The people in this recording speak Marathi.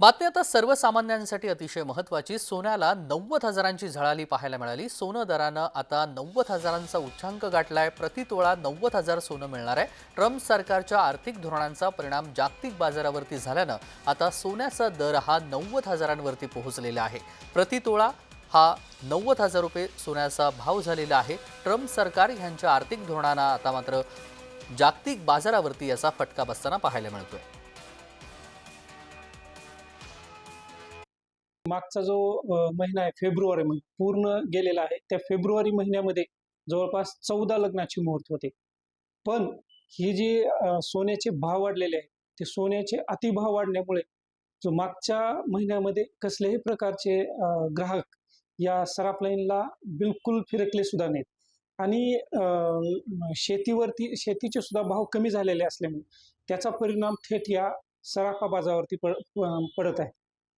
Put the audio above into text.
बातमी आता सर्वसामान्यांसाठी अतिशय महत्त्वाची. सोन्याला 90,000ची झळाळी पाहायला मिळाली. सोनं दरानं आता 90,000चा उच्चांक गाठलाय. प्रतितोळा 90,000 सोनं मिळणार आहे. ट्रम्प सरकारच्या आर्थिक धोरणांचा परिणाम जागतिक बाजारावरती झाल्यानं आता सोन्याचा दर हा 90,000वरती पोहोचलेला आहे. प्रतितोळा हा 90,000 रुपये सोन्याचा भाव झालेला आहे. ट्रम्प सरकार यांच्या आर्थिक धोरणांना आता मात्र जागतिक बाजारावरती याचा फटका बसताना पाहायला मिळतोय. मागचा जो महिना आहे फेब्रुवारी पूर्ण गेलेला आहे. त्या फेब्रुवारी महिन्यामध्ये जवळपास 14 लग्नाची मुहूर्त होते. पण ही जी सोन्याचे भाव वाढलेले आहेत, ते सोन्याचे अतिभाव वाढल्यामुळे जो मागच्या महिन्यामध्ये कसल्याही प्रकारचे ग्राहक या सराफ लाईनला बिलकुल फिरकले सुद्धा नाहीत. आणि शेतीचे सुद्धा भाव कमी झालेले असल्यामुळे त्याचा परिणाम थेट या सराफा बाजारावरती पडत आहे.